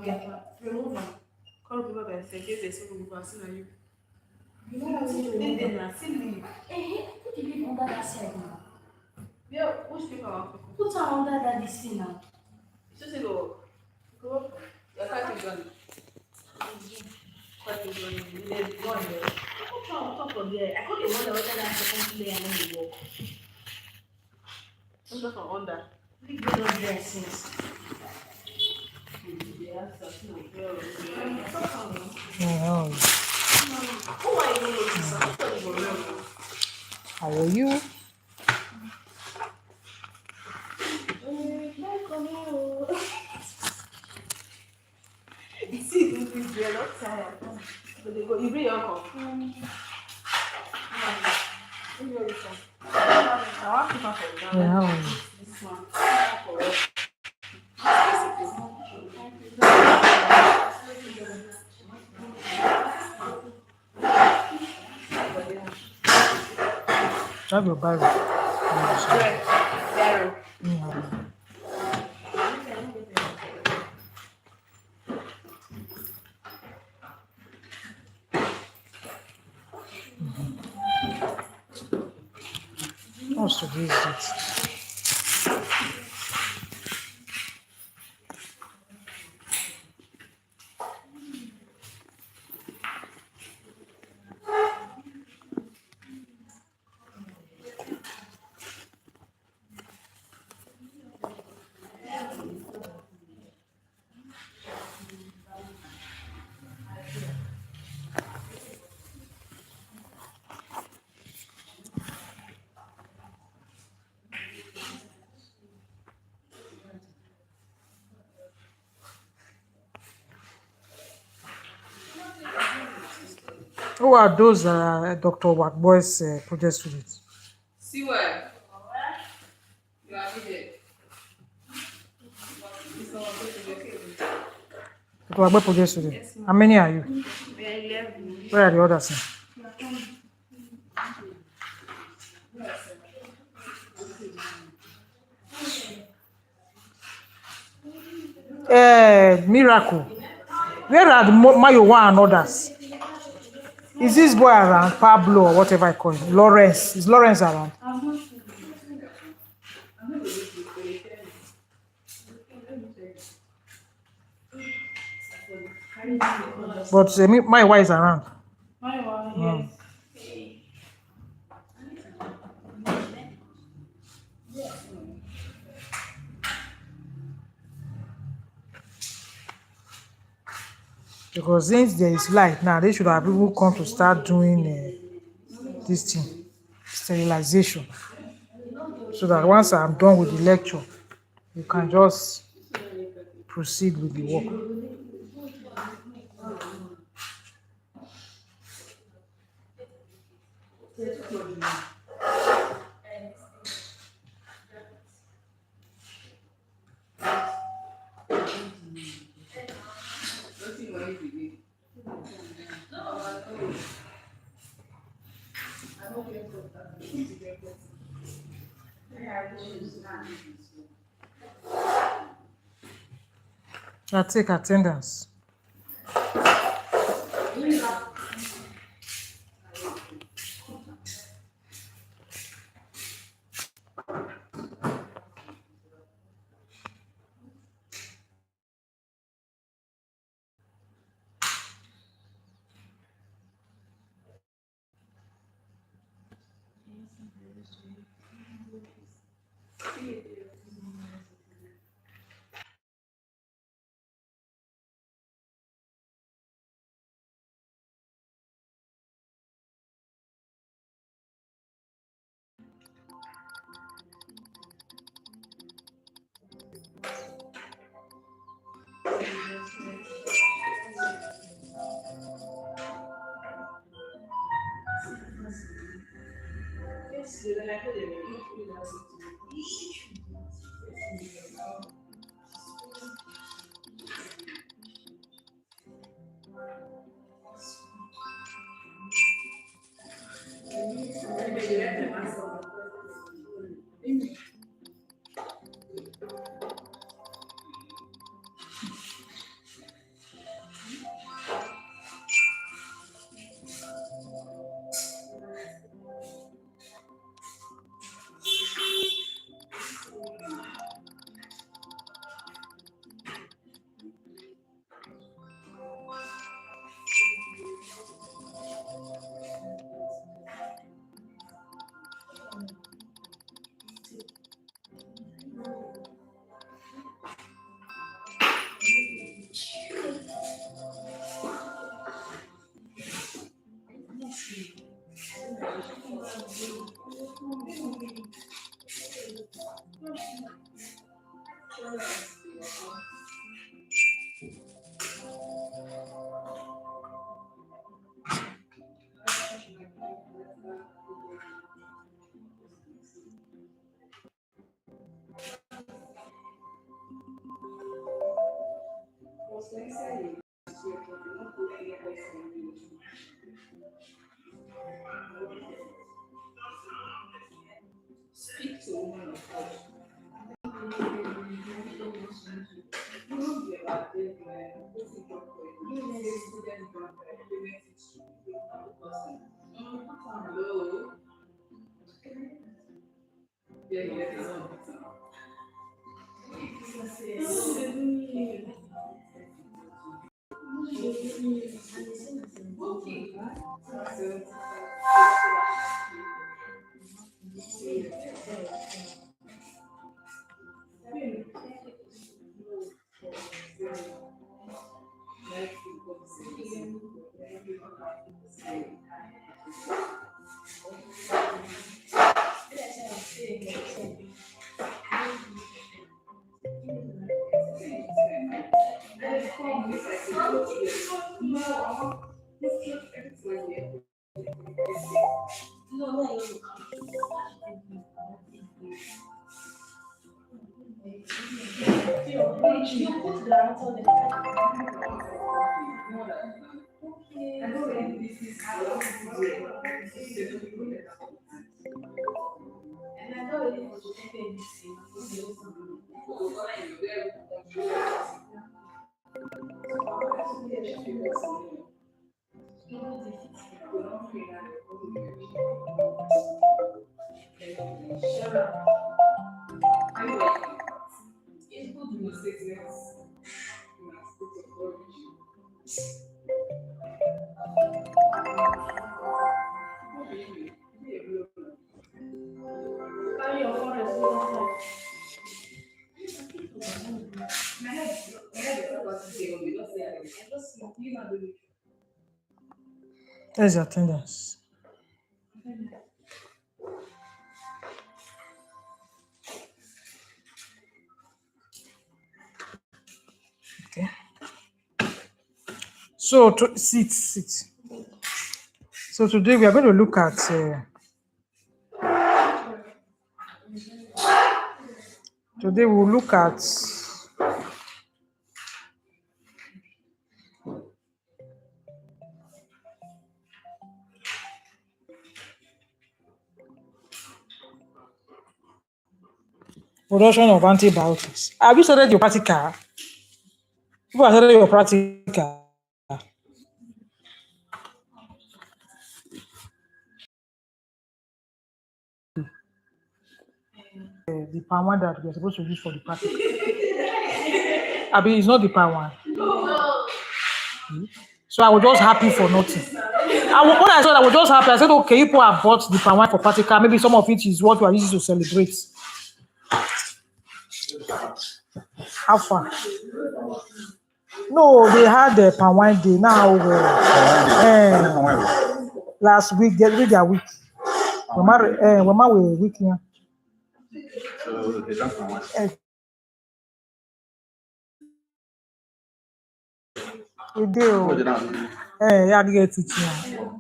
Remove them. Call people by say, "Yes, there's no remove. I see you." You know how you Then remove them? I still leave. Put the leaf under that side now. Yeah, which people? Put her under that this thing now. It's just a go. Go. Your cat is gone. Cat is gone. There's one there. Put her on top of there. I can't wonder whether that's second layer and then you walk. Under from under. Leave those dresses. Yeah. Who are you looking? How are you? You see, you're not tired. But they go, you bring your uncle. I want to come for Yeah, how are you? this one. Have your Bible. Barrel. Yeah. What's to do is it? Who are those Dr. Wakboy's project students? See where? You are there. Dr. Wakboy project students. How many are you? We are 11. Where are the others? Miracle. Where are the Mayowa and others? Is this boy around? Pablo or whatever I call him? Lawrence. Is Lawrence around? But Mayowa is around. Yes. Because since there is light now, they should have people come to start doing this thing, sterilization. So that once I'm done with the lecture, you can just proceed with the work. I take attendance. You put the answer There's your attendance. Okay. So sit. So today we are going to look at today we'll look at production of antibiotics. Have you started your practical? Who has started your practical? The palm one that we're supposed to use for the practical. I mean, it's not the palm one. So I was just happy for nothing. When I saw that, I was just happy. I said, okay, people have bought the palm wine for practical. Maybe some of it is what we are using to celebrate. How far? No, they had the palm wine day now. Last week, they did their week. We're week here. So they drank palm wine. We do. Yeah, get teaching.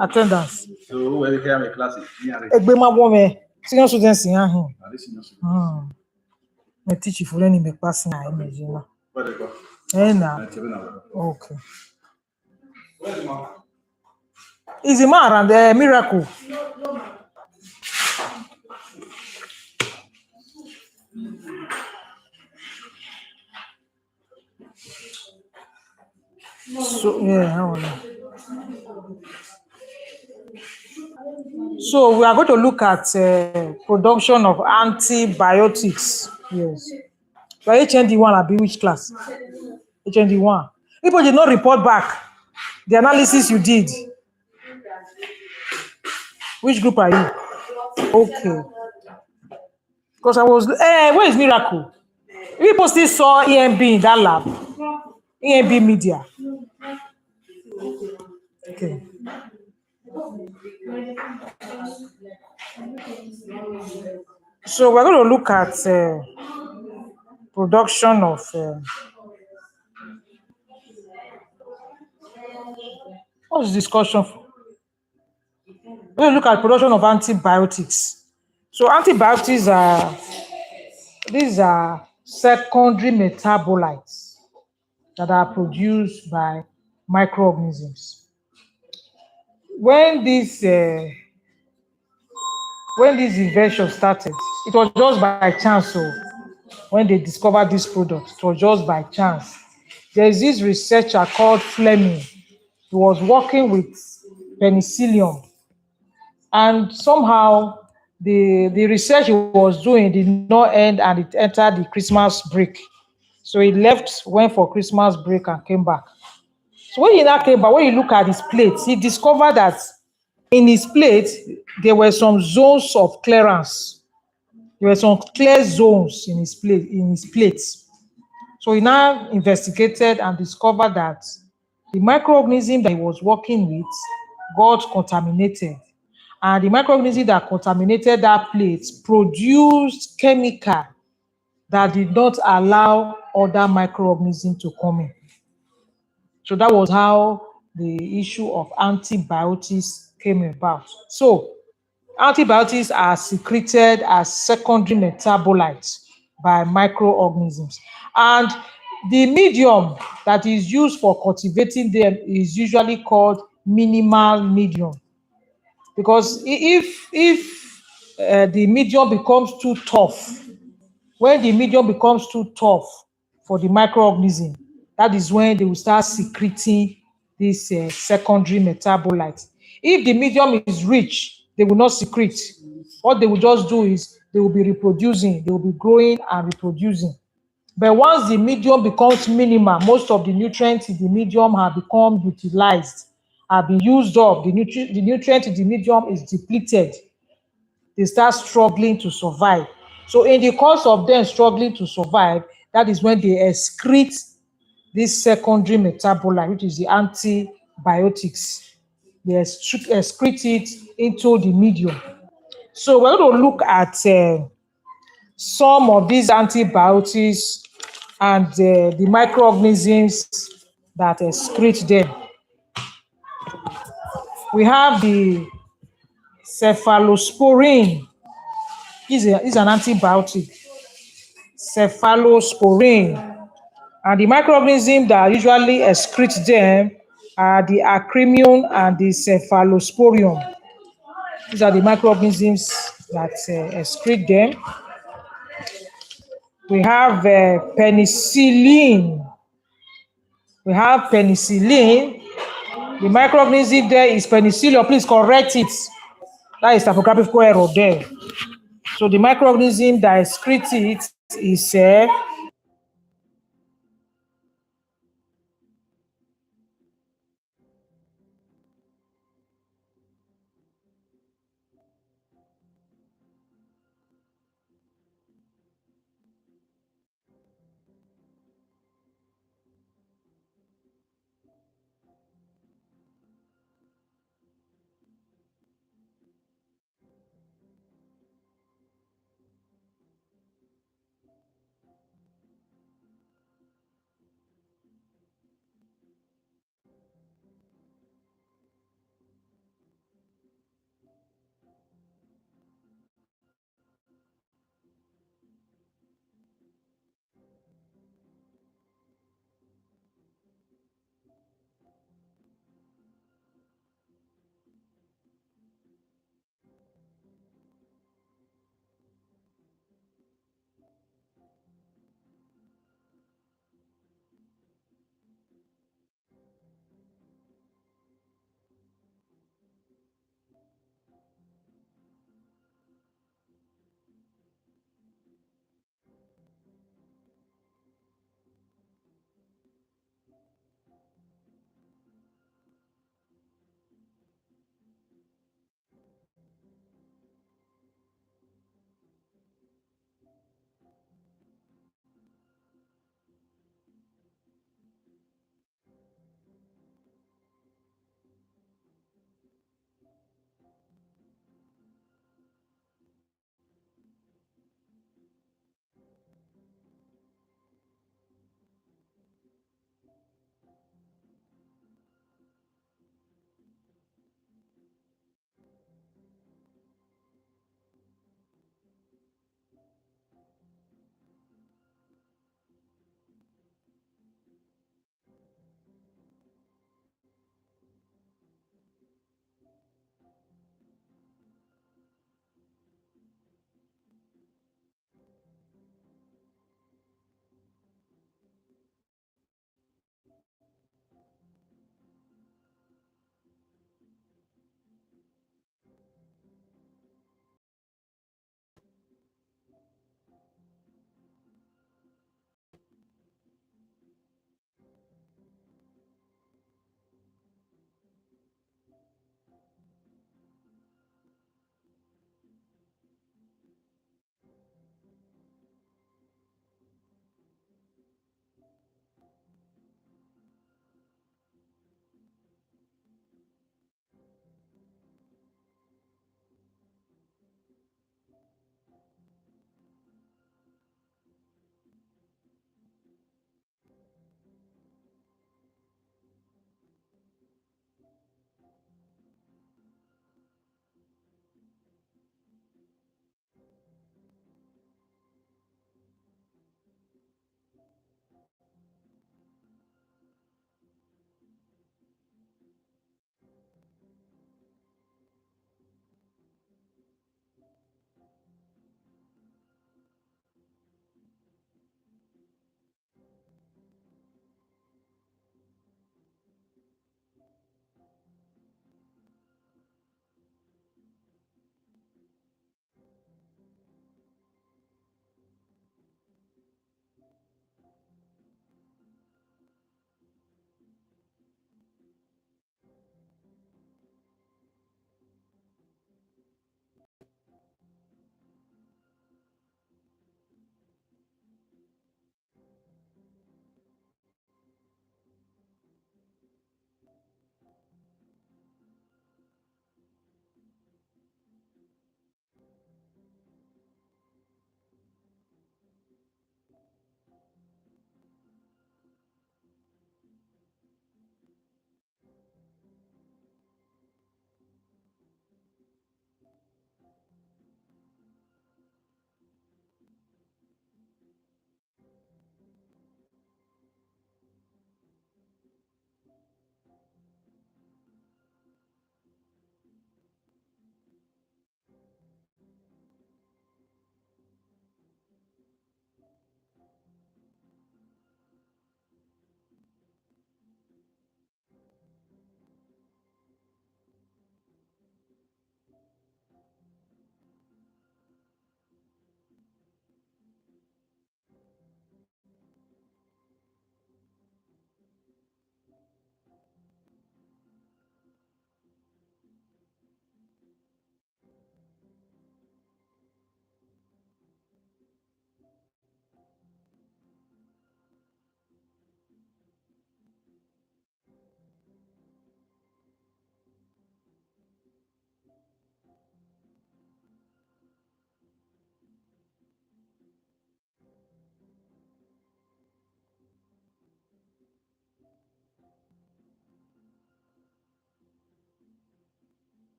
Attendance. So where they have a class? Egbema woman, senior students in here. Where I teach you for learning the class now. they go? Okay. Is a man around the miracle? So yeah, so we are going to look at production of antibiotics. Yes. But HND1 will be which class? HND1. People did not report back the analysis you did. Which group are you? Okay. Because I was, where is Miracle? People still saw EMB in that lab. EMB media. Okay. So we're going to look at production of what's the discussion for? When you look at production of antibiotics, so antibiotics are these are secondary metabolites that are produced by microorganisms. When this invention started, it was just by chance. So when they discovered this product, it was just by chance. There is this researcher called Fleming. He was working with penicillium, and somehow the research he was doing did not end, and it entered the Christmas break. So he left, went for Christmas break, and came back. So when he now came back, when you look at his plate, he discovered that in his plate there were some zones of clearance. There were some clear zones in his plate. So he now investigated and discovered that the microorganism that he was working with got contaminated. And the microorganism that contaminated that plate produced chemical that did not allow other microorganisms to come in. So that was how the issue of antibiotics came about. So antibiotics are secreted as secondary metabolites by microorganisms. And the medium that is used for cultivating them is usually called minimal medium. Because if the medium becomes too tough, when the medium becomes too tough for the microorganism, that is when they will start secreting these secondary metabolites. If the medium is rich, they will not secrete. What they will just do is they will be reproducing, they will be growing and reproducing. But once the medium becomes minimal, most of the nutrients in the medium have become utilized, have been used up, the nutrient in the medium is depleted, they start struggling to survive. So in the course of them struggling to survive, that is when they excrete this secondary metabolite, which is the antibiotics. They excrete it into the medium. So we're going to look at some of these antibiotics and the microorganisms that excrete them. We have the cephalosporin. Is an antibiotic. Cephalosporin. And the microorganisms that usually excrete them are the acremium and the cephalosporium. These are the microorganisms that excrete them. We have penicillin. We have penicillin. The microorganism there is penicillium. Please correct it. That is typographical error there. So the microorganism that excretes it is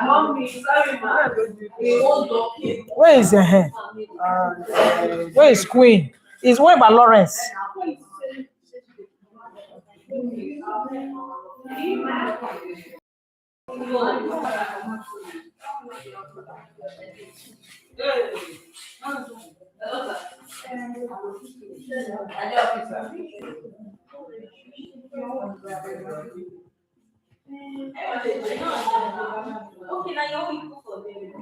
Mommy, sorry, ma. Where is where is Queen? Is where by Lawrence? Okay, now you're equal for them.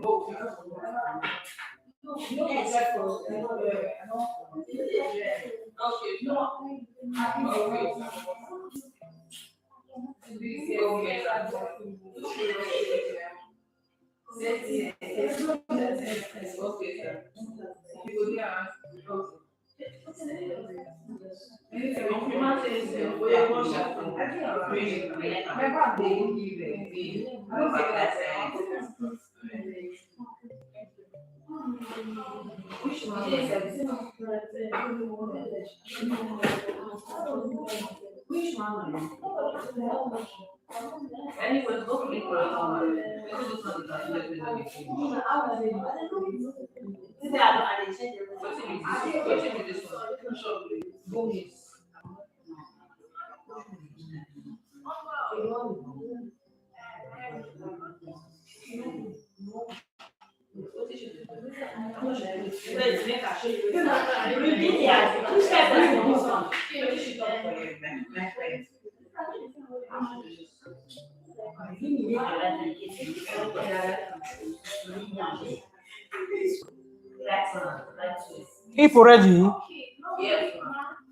If already,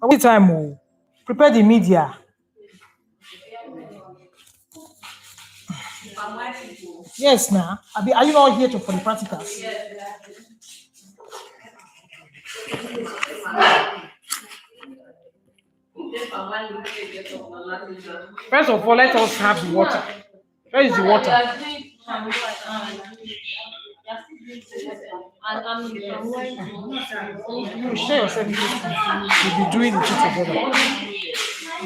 what time? Oh, prepare the media. Yes, now. Are you not here for the practicals? First of all, let us have the water. Where is the water? You share yourself. You'll be doing it together.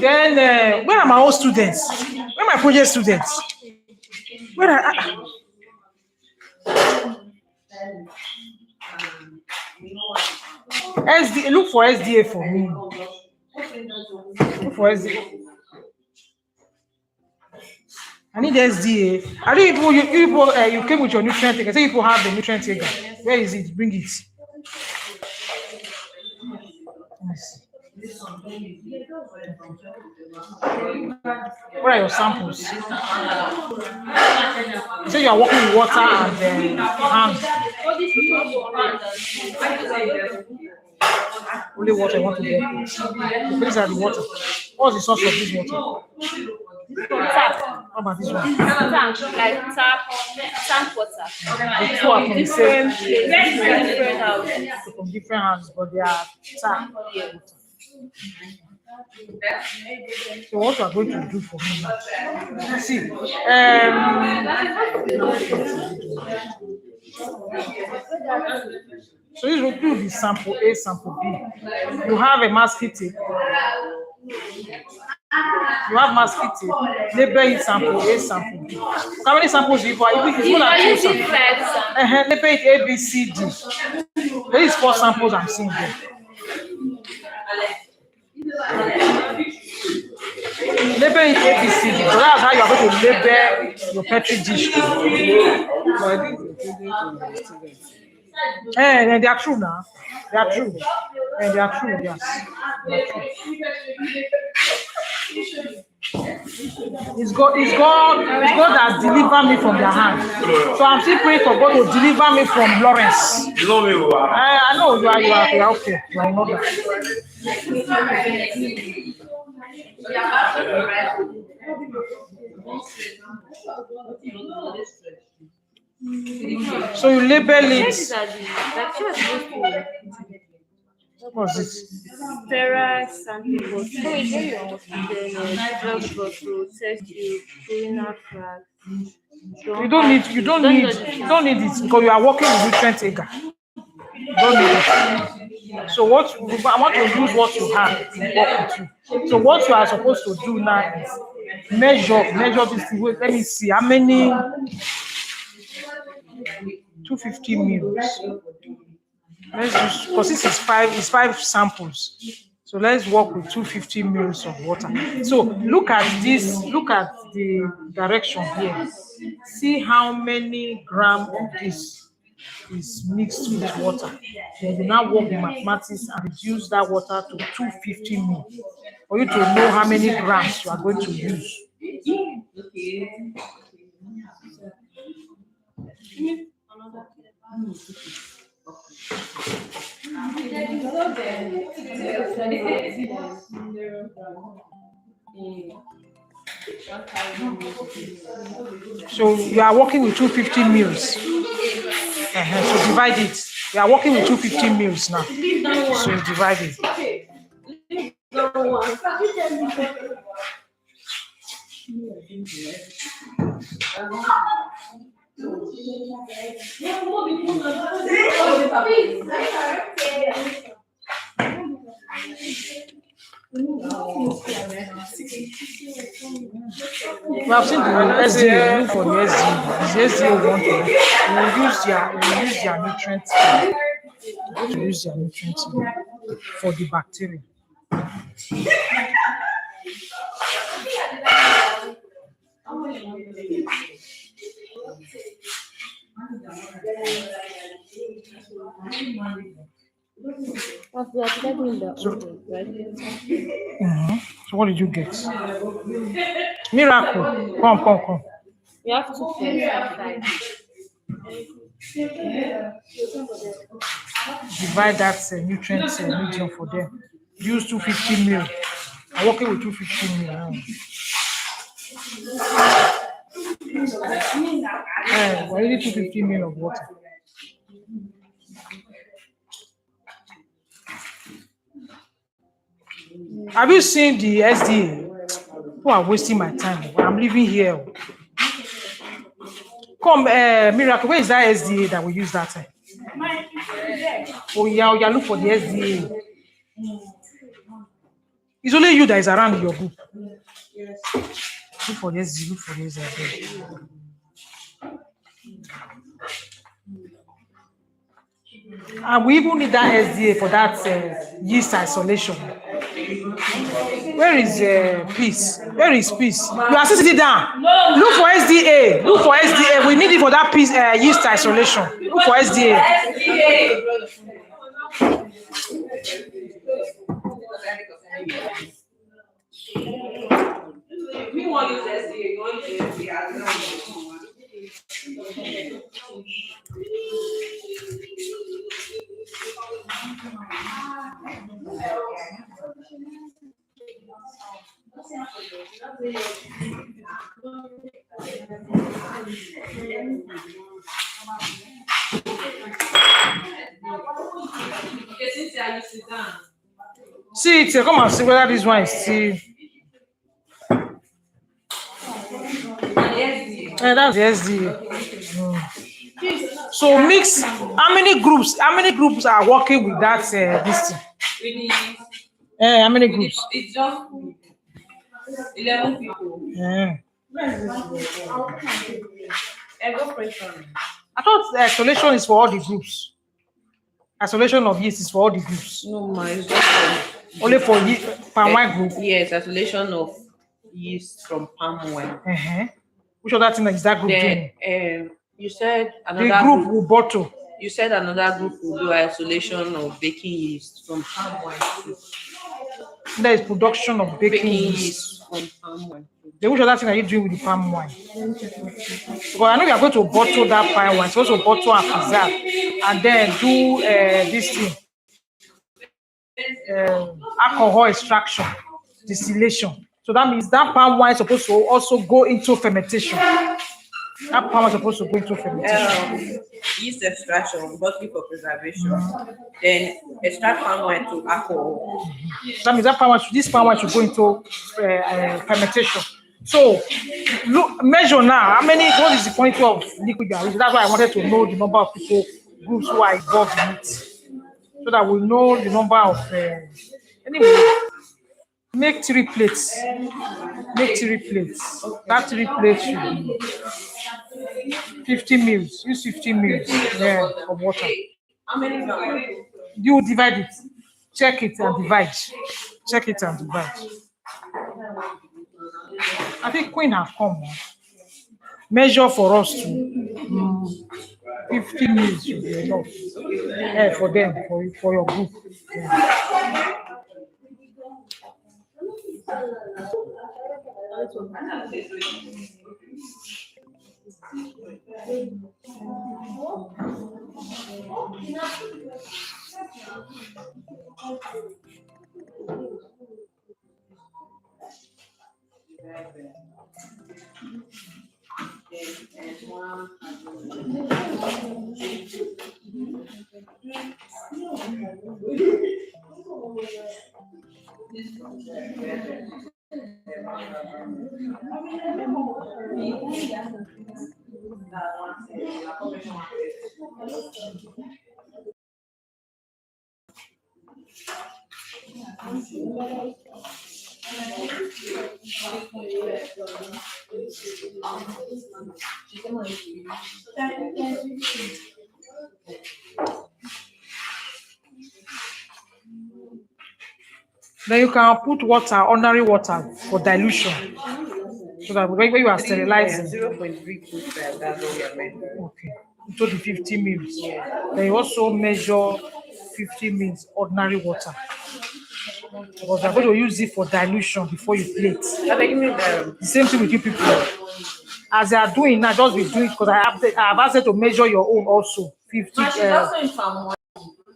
Then, where are my own students? Where are my project students? Where are SD? Look for SDA for me. Look for SDA. I need SDA. I don't even you came with your nutrient taker. Say people have the nutrient taker. Where is it? Bring it. Yes. Where are your samples? So you are working with water and hand. Only water I want to get. These are the water. What's the source of this water? Tap. How about this one? Tank, like tank water. The two are from the same Different house. from different houses, but they are tap water. So what you are going to do for me now? See, so this will do the sample A, sample B. You have a masking tape. You have masking tape. Label it sample A, sample B. How many samples do you buy? It's more than two Using samples. 5 samples. Label it A, B, C, D. There is 4 samples I'm seeing there. Label it A, B, C, D. So that's how you are going to label your petri dish. And they are true now. They are true. And they are true, yes. They are true. It's God that delivered me from their hand. So I'm still praying for God to deliver me from Lawrence. You know me, I know you are okay. You are not that. So you label it. What was it? Sterile sample bottle. So it's very then drug bottle, test tube, cleaner flask. You don't need it because you are working with nutrient taker. You don't need it. So I want to use what you have to work with you. So what you are supposed to do now is measure this thing. Wait, let me see how many 250 mils. Let's use because this is 5 samples. So let's work with 250 mils of water. So look at this, look at the direction here. See how many grams of this is mixed with water. Then you now work the mathematics and reduce that water to 250 ml for you to know how many grams you are going to use. So you are working with 250 mils. So divide it. You are working with 250 mils now. So you divide it. We have seen the SDA. Look for the SDA. The SDA want to use their nutrients. To use their nutrients for the bacteria. So what did you get? Miracle. Come. You have to divide that nutrient medium for them. Use 250 mil. I'm working with 250 mil. We're using 250 mil of water. Have you seen the SDA? Who are wasting my time? I'm living here. Come, Miracle, where is that SDA that we use that time? Oh yeah, look for the SDA. It's only you that is around your group. Look for the SDA, look for the SDA. And we even need that SDA for that yeast isolation. Where is peace? Where is peace? You are sitting down. No. Look for SDA. Look for SDA. We need it for that peace yeast isolation. Look for SDA. We want to use SDA. See it, come and see whether this one is still. That's the SDA. So mix. How many groups are working with that this thing? How many groups? It's just 11 people. Yeah. Ego pressure. I thought the isolation is for all the groups. Isolation of yeast is for all the groups. No, ma, it's just for Only for palm wine group. yes, isolation of yeast from palm wine. Which other thing is that group doing? Then you said The another group will bottle. You said another group will do isolation of baking yeast from palm wine. There is production of baking Baking yeast. yeast from palm wine. Then which other thing are you doing with the palm wine? Because I know you are going to bottle that palm wine, so also bottle and preserve, and then do this thing, alcohol extraction, distillation. So that means that palm wine is supposed to also go into fermentation. That palm wine is supposed to go into fermentation. Yeast extraction, bottling for preservation. Then extract palm wine to alcohol. That means that palm wine, this palm wine should go into fermentation. So look, measure now how many. What is the quantity of liquid you are using? That's why I wanted to know the number of people, groups who are involved in it, so that we know the number of. Anyway, make 3 plates. Make 3 plates. That 3 plates should be 50 mils. Use 50 mils of water. How many grams? You divide it. Check it and divide. Check it and divide. I think Queen have come now. Measure for us to 50 mils should be enough for them, for your group. Yeah. Then you can put water, ordinary water, for dilution. So that when you are sterilizing, 0.325, that's what we are meant. okay, into the 50 mils. Then you also measure 50 mils ordinary water. Because they're going to use it for dilution before you plate. The same thing with you people. As they are doing now, just be doing it because I have asked them to measure your own also. 50. Also in palm wine.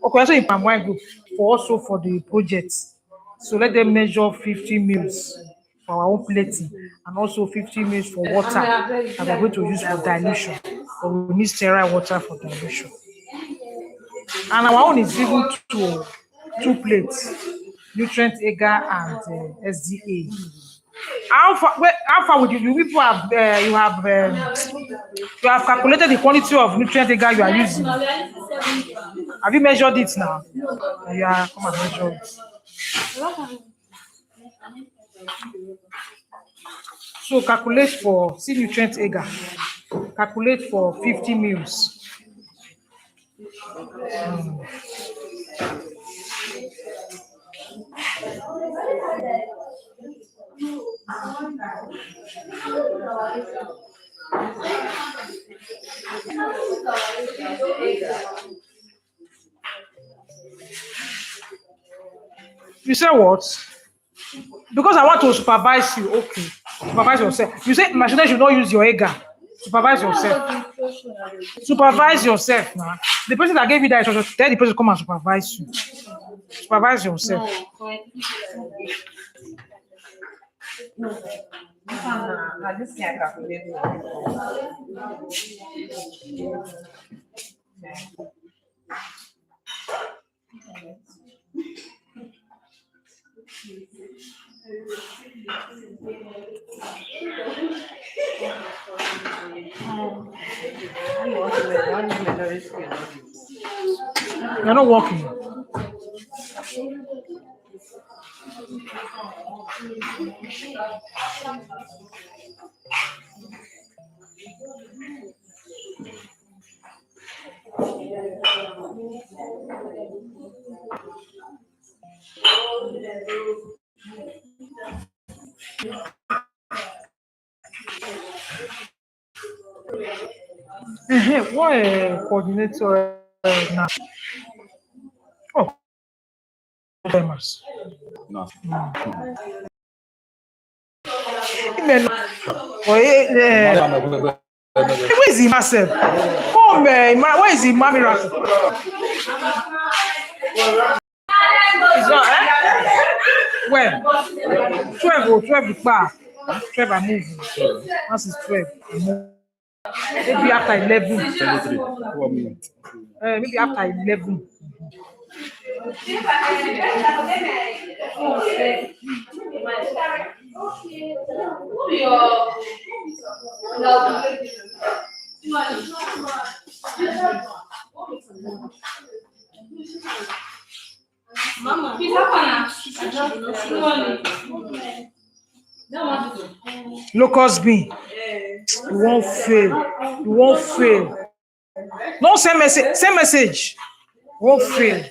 Okay, also in palm wine group, for also for the project. So let them measure 50 mils for our own plating and also 50 mils for water that we're going to use for dilution. But we need sterile water for dilution. And our own is given to 2 plates, nutrient agar and SDA. How far would you people have you have calculated the quantity of nutrient agar you are using? Have you measured it now? Yeah, come and measure it. So calculate for nutrient agar. Calculate for 50 mils. You say what? Because I want to supervise you. Okay. Supervise yourself. You say machine should not use your agar. Supervise yourself. Supervise yourself now. The person that gave you that instruction, tell the person to come and supervise you. Supervise yourself. This thing I calculate. You're not working. What coordinator now? Oh, famous. No. Amen. Oh, where is he myself? Come, where is he, mommy? It's not, Where? 12 or 12 the bar. 12 are moving. Once it's 12. Maybe after 11. 23. 1 minute. Maybe after 11. Mama, Locust bean. You won't fail. You won't fail. No, same message. Same message. Won't fail.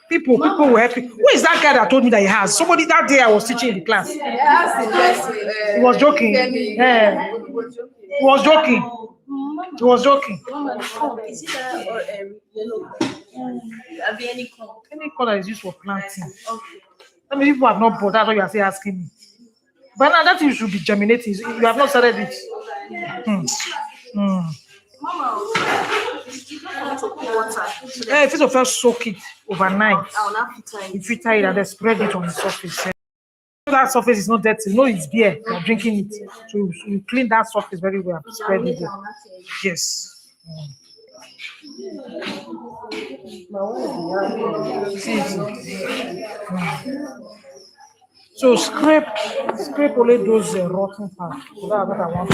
People will help you. Who is that guy that told me that he has? Somebody that day I was teaching in the class. He was joking. Yeah. He was joking. He was joking. is it that or yellow? Have you any color? Any color is used for planting. Okay. I mean, people have not bought. That's what you are still asking me. But now that you should be germinating. You have not started it. Mama, If you first soak it overnight, I will not filter it. you filter it and then spread it on the surface. So that surface is not dirty. You know it's beer. You're drinking it. So you clean that surface very well. Spread it there. Yes. See it. So scrape only those rotten parts. So that's what I want.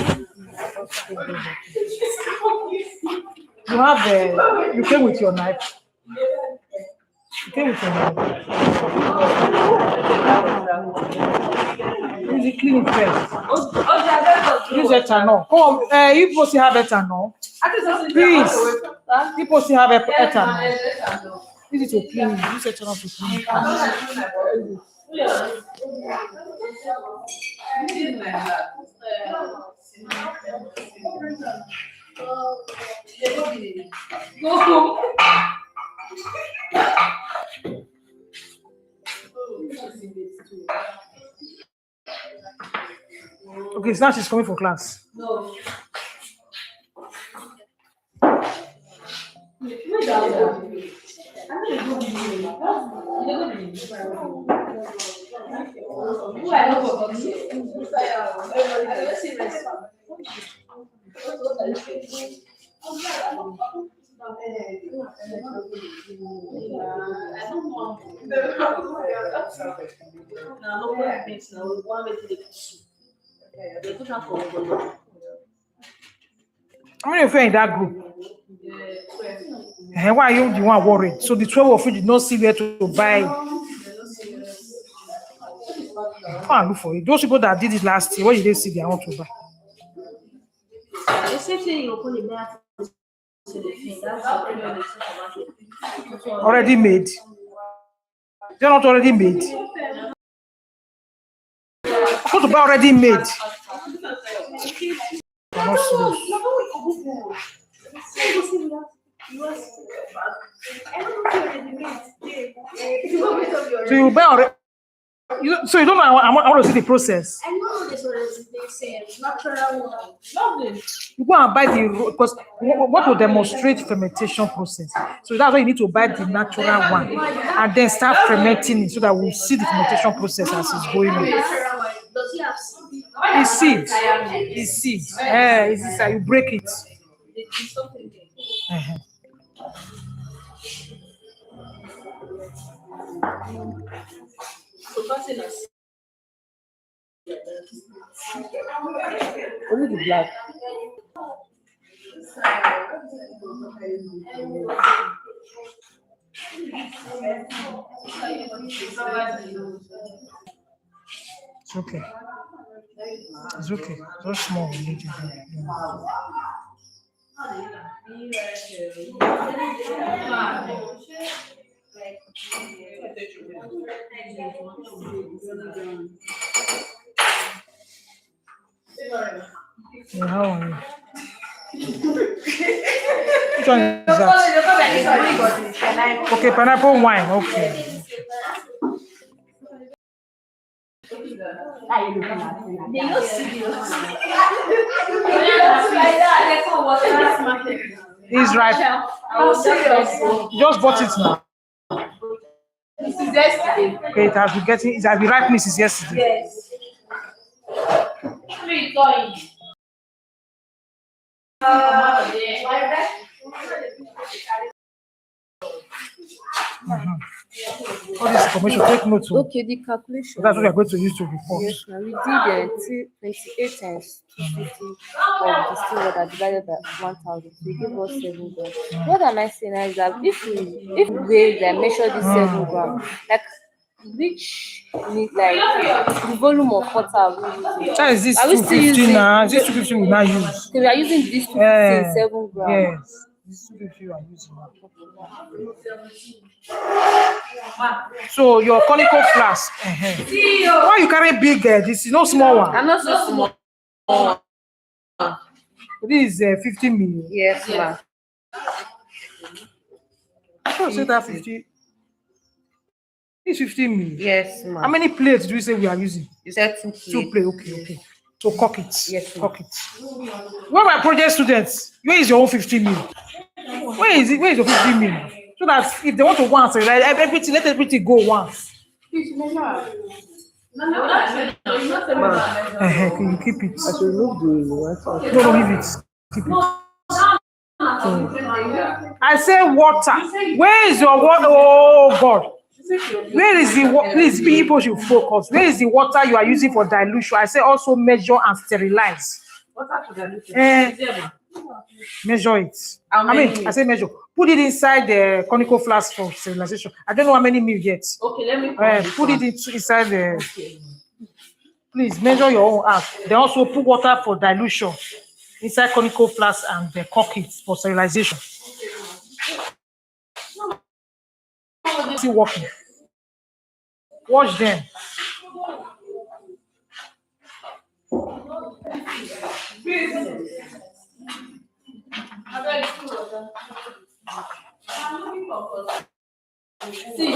You have you came with your knife. You came with your knife. Use clean it first. Use ethanol. Come on, you people still have ethanol. Please. People still have ethanol. Use it to clean it. Use ethanol to clean it. Okay, so now she's coming for class. No. How many of you are in that group? And why are you the one worried? So the 12 of you did not see where to buy. Come and look for it. Those people that did it last year, what did they see they want to buy? Already made. They're not already made. I want to buy already made. Not serious. So you buy already. So you don't know. I want to see the process. I know this was they say natural one. You go and buy the because what will demonstrate fermentation process. So that's why you need to buy the natural one and then start fermenting it so that we'll see the fermentation process as it's going on. Does he have seed? It's seed. It's seed. It's you break it. It's something there. So passing us. Only the black. It's okay. It's okay. Just small. We need to do. Yeah, how are you? Which one is that? Okay, pineapple wine. Okay. It's right. Just bought it now. This is yesterday. Okay, it has been ripeness since yesterday. Yes. Three going. All this information, take note. Okay, the calculation. That's what we are going to use to report. Yes, now we did 28 times 250 of distilled water divided by 1,000. So it gave us 7 grams. What am I saying now is that if we weigh and measure this 7 grams, like which like the volume of water we using? That is this Are we still 250 using? now? This 250 we now use. So we are using this 250 7 grams. Yes. This 250 we are using now. So your conical flask. Why you carry big? This is no small one. I'm not so small. This is 50 million. Yes, ma'am. So say that 50. This 15 million. Yes, ma'am. How many plates do we say we are using? 13 2 plates. Okay. So cock it. Yes, ma'am. Cock it. Where my project students? Where is your own 15 million? Where is it? Where is your 15 million? So that if they want to go and say, like, everything, let everything go once. You You keep it. I should remove the No, leave it. Keep it. I say water. Where is your water? Oh God. Where is the water? Please, people should focus. Where is the water you are using for dilution? I say also measure and sterilize. Measure it. I say measure. Put it inside the conical flask for sterilization. I don't know how many mil yet. Okay, let me Put it inside the. Please measure your own out. They also put water for dilution inside conical flask and the cork it for sterilization. Still working. Wash them. See,